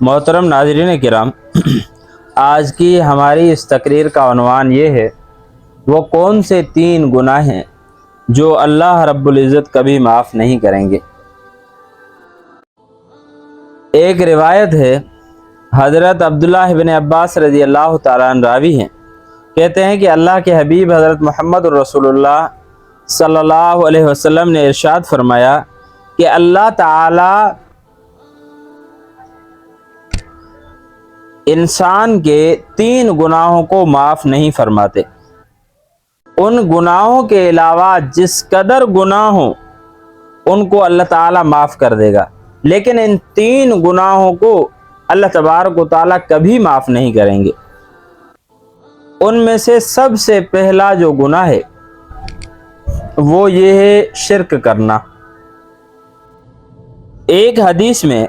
محترم ناظرین کرام، آج کی ہماری اس تقریر کا عنوان یہ ہے، وہ کون سے 3 گناہ ہیں جو اللہ رب العزت کبھی معاف نہیں کریں گے۔ ایک روایت ہے، حضرت عبداللہ بن عباس رضی اللہ تعالیٰ عنہ راوی ہیں، کہتے ہیں کہ اللہ کے حبیب حضرت محمد رسول اللہ صلی اللہ علیہ وسلم نے ارشاد فرمایا کہ اللہ تعالیٰ انسان کے 3 گناہوں کو معاف نہیں فرماتے۔ ان گناہوں کے علاوہ جس قدر گناہ ہوں ان کو اللہ تعالیٰ معاف کر دے گا، لیکن ان 3 گناہوں کو اللہ تبارک و تعالیٰ کبھی معاف نہیں کریں گے۔ ان میں سے سب سے پہلا جو گناہ ہے وہ یہ ہے شرک کرنا۔ ایک حدیث میں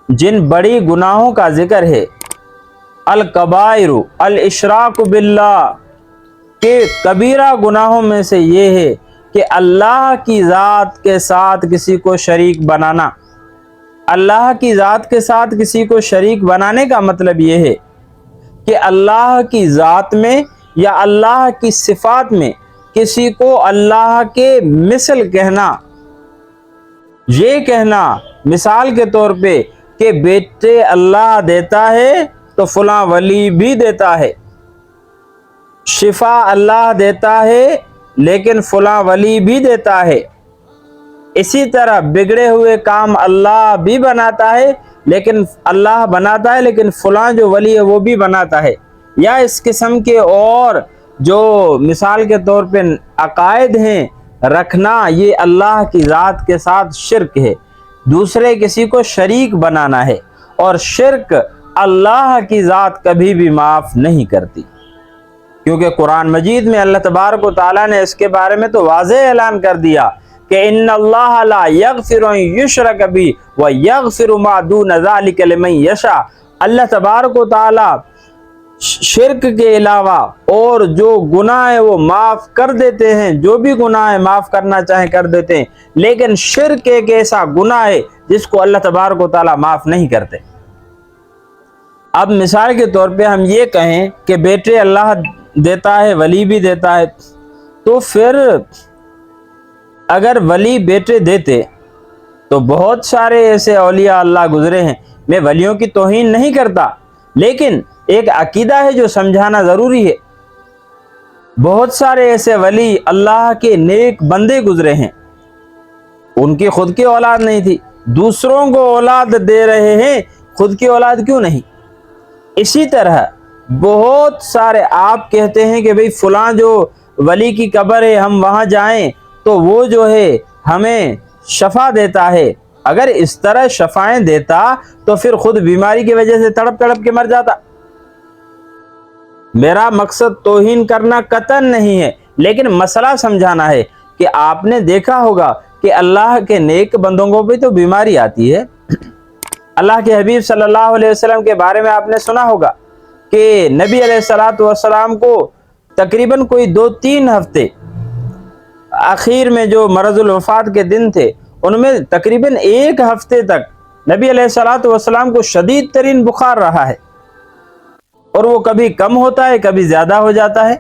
جن بڑی گناہوں کا ذکر ہے، الکبائر الاشراک باللہ، کہ کبیرہ گناہوں میں سے یہ ہے کہ اللہ کی ذات کے ساتھ کسی کو شریک بنانا۔ اللہ کی ذات کے ساتھ کسی کو شریک بنانے کا مطلب یہ ہے کہ اللہ کی ذات میں یا اللہ کی صفات میں کسی کو اللہ کے مثل کہنا۔ یہ کہنا مثال کے طور پہ کہ بیٹے اللہ دیتا ہے تو فلاں ولی بھی دیتا ہے، شفا اللہ دیتا ہے لیکن فلاں ولی بھی دیتا ہے، اسی طرح بگڑے ہوئے کام اللہ بھی بناتا ہے لیکن اللہ بناتا ہے لیکن فلاں جو ولی ہے وہ بھی بناتا ہے، یا اس قسم کے اور جو مثال کے طور پہ عقائد ہیں رکھنا، یہ اللہ کی ذات کے ساتھ شرک ہے، دوسرے کسی کو شریک بنانا ہے، اور شرک اللہ کی ذات کبھی بھی معاف نہیں کرتی، کیونکہ قرآن مجید میں اللہ تبارک و تعالیٰ نے اس کے بارے میں تو واضح اعلان کر دیا کہ ان اللہ لا یغفر ان یشرک بہ ویغفر ما دون ذلک لمن یشاء۔ اللہ تبارک و تعالیٰ شرک کے علاوہ اور جو گناہ ہے وہ معاف کر دیتے ہیں، جو بھی گناہ ہے معاف کرنا چاہیں کر دیتے ہیں، لیکن شرک ایک ایسا گناہ ہے جس کو اللہ تبارک و تعالیٰ معاف نہیں کرتے۔ اب مثال کے طور پہ ہم یہ کہیں کہ بیٹے اللہ دیتا ہے ولی بھی دیتا ہے، تو پھر اگر ولی بیٹے دیتے تو بہت سارے ایسے اولیاء اللہ گزرے ہیں۔ میں ولیوں کی توہین نہیں کرتا، لیکن ایک عقیدہ ہے جو سمجھانا ضروری ہے۔ بہت سارے ایسے ولی اللہ کے نیک بندے گزرے ہیں، ان کی خود کی اولاد نہیں تھی، دوسروں کو اولاد دے رہے ہیں، خود کی اولاد کیوں نہیں؟ اسی طرح بہت سارے آپ کہتے ہیں کہ بھئی فلاں جو ولی کی قبر ہے ہم وہاں جائیں تو وہ جو ہے ہمیں شفا دیتا ہے۔ اگر اس طرح شفائیں دیتا تو پھر خود بیماری کی وجہ سے تڑپ تڑپ کے مر جاتا۔ میرا مقصد توہین کرنا قطعاً نہیں ہے، لیکن مسئلہ سمجھانا ہے کہ آپ نے دیکھا ہوگا کہ اللہ کے نیک بندوں کو بھی تو بیماری آتی ہے۔ اللہ کے حبیب صلی اللہ علیہ وسلم کے بارے میں آپ نے سنا ہوگا کہ نبی علیہ الصلوۃ والسلام کو تقریباً کوئی 2-3 ہفتے آخر میں جو مرض الوفات کے دن تھے ان میں تقریباً 1 ہفتے تک نبی علیہ الصلوۃ والسلام کو شدید ترین بخار رہا ہے، اور وہ کبھی کم ہوتا ہے کبھی زیادہ ہو جاتا ہے۔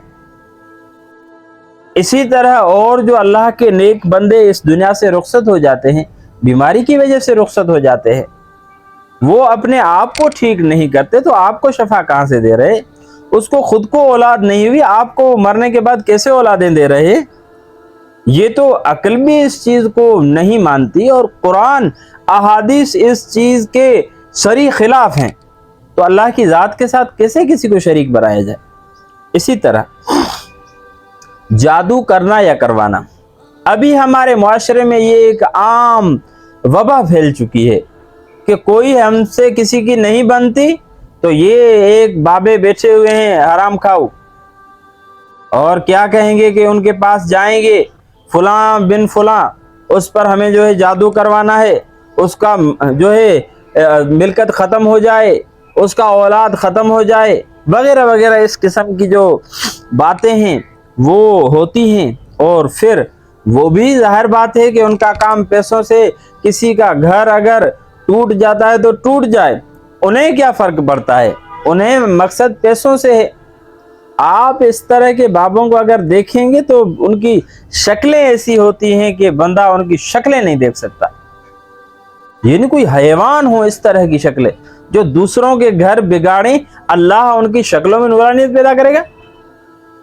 اسی طرح اور جو اللہ کے نیک بندے اس دنیا سے رخصت ہو جاتے ہیں، بیماری کی وجہ سے رخصت ہو جاتے ہیں، وہ اپنے آپ کو ٹھیک نہیں کرتے تو آپ کو شفا کہاں سے دے رہے؟ اس کو خود کو اولاد نہیں ہوئی، آپ کو مرنے کے بعد کیسے اولادیں دے رہے؟ یہ تو عقل بھی اس چیز کو نہیں مانتی، اور قرآن احادیث اس چیز کے صریح خلاف ہیں، تو اللہ کی ذات کے ساتھ کیسے کسی کو شریک بنایا جائے؟ اسی طرح جادو کرنا یا کروانا، ابھی ہمارے معاشرے میں یہ ایک عام وبا پھیل چکی ہے کہ کوئی ہم سے کسی کی نہیں بنتی تو یہ ایک بابے بیٹھے ہوئے ہیں حرام کھاؤ، اور کیا کہیں گے کہ ان کے پاس جائیں گے، فلاں بن فلاں اس پر ہمیں جو ہے جادو کروانا ہے، اس کا جو ہے ملکت ختم ہو جائے، اس کا اولاد ختم ہو جائے، وغیرہ وغیرہ اس قسم کی جو باتیں ہیں وہ ہوتی ہیں، اور پھر وہ بھی ظاہر بات ہے کہ ان کا کام پیسوں سے، کسی کا گھر اگر ٹوٹ جاتا ہے تو ٹوٹ جائے، انہیں کیا فرق پڑتا ہے، انہیں مقصد پیسوں سے ہے۔ آپ اس طرح کے بابوں کو اگر دیکھیں گے تو ان کی شکلیں ایسی ہوتی ہیں کہ بندہ ان کی شکلیں نہیں دیکھ سکتا، یعنی کوئی حیوان ہو اس طرح کی شکلیں جو دوسروں کے گھر بگاڑیں، اللہ ان کی شکلوں میں نورانیت پیدا کرے گا۔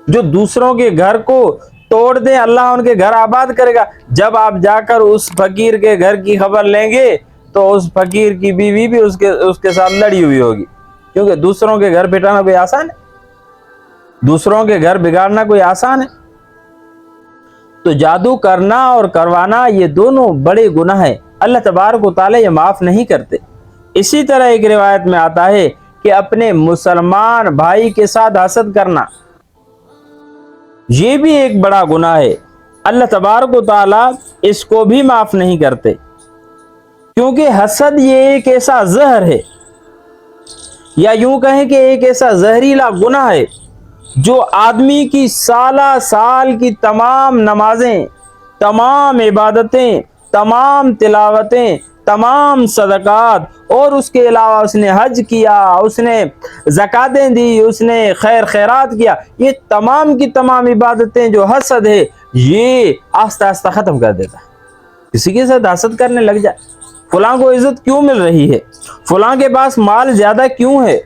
جو دوسروں کے گھر کو توڑ دیں، اللہ ان کے گھر آباد کرے گا۔ جب آپ جا کر اس فقیر کے گھر کی خبر لیں گے تو اس فقیر کی بیوی بھی اس کے ساتھ لڑی ہوئی ہوگی، کیونکہ دوسروں کے گھر پٹانا کوئی آسان ہے؟ دوسروں کے گھر بگاڑنا کوئی آسان ہے؟ تو جادو کرنا اور کروانا یہ دونوں بڑے گناہ ہیں، اللہ تبارک و تعالی یہ معاف نہیں کرتے۔ اسی طرح ایک روایت میں آتا ہے کہ اپنے مسلمان بھائی کے ساتھ حسد کرنا یہ بھی ایک بڑا گناہ ہے، اللہ تبارک و تعالی اس کو بھی معاف نہیں کرتے، کیونکہ حسد یہ ایک ایسا زہر ہے، یا یوں کہیں کہ ایک ایسا زہریلا گناہ ہے جو آدمی کی سالہ سال کی تمام نمازیں، تمام عبادتیں، تمام تلاوتیں، تمام صدقات، اور اس کے علاوہ اس نے حج کیا، اس نے زکاتیں دی، اس نے خیرات کیا، یہ تمام کی تمام عبادتیں جو حسد ہے یہ آہستہ آہستہ ختم کر دیتا ہے۔ کسی کے ساتھ حسد کرنے لگ جائے، فلاں کو عزت کیوں مل رہی ہے، فلاں کے پاس مال زیادہ کیوں ہے،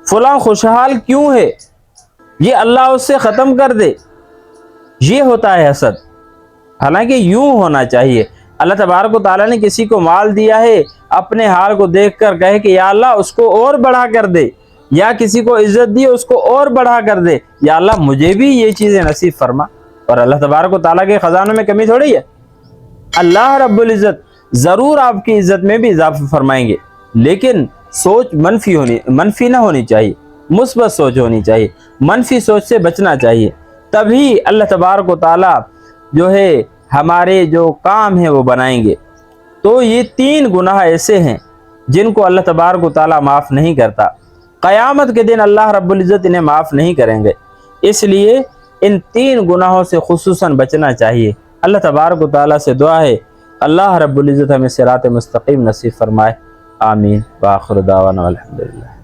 فلاں خوشحال کیوں ہے، یہ اللہ اس سے ختم کر دے، یہ ہوتا ہے حسد۔ حالانکہ یوں ہونا چاہیے، اللہ تبارک و تعالیٰ نے کسی کو مال دیا ہے، اپنے حال کو دیکھ کر کہے کہ یا اللہ اس کو اور بڑھا کر دے، یا کسی کو عزت دی اس کو اور بڑھا کر دے، یا اللہ مجھے بھی یہ چیزیں نصیب فرما۔ اور اللہ تبارک و تعالیٰ کے خزانوں میں کمی تھوڑی ہے، اللہ رب العزت ضرور آپ کی عزت میں بھی اضافہ فرمائیں گے، لیکن سوچ منفی نہ ہونی چاہیے، مثبت سوچ ہونی چاہیے، منفی سوچ سے بچنا چاہیے، تبھی اللہ تبارک و تعالیٰ جو ہے ہمارے جو کام ہیں وہ بنائیں گے۔ تو یہ 3 گناہ ایسے ہیں جن کو اللہ تبارک و تعالیٰ معاف نہیں کرتا، قیامت کے دن اللہ رب العزت انہیں معاف نہیں کریں گے، اس لیے ان 3 گناہوں سے خصوصاً بچنا چاہیے۔ اللہ تبارک و تعالیٰ سے دعا ہے اللہ رب العزت ہمیں صراط مستقیم نصیب فرمائے، آمین، وآخر دعوانا الحمدللہ۔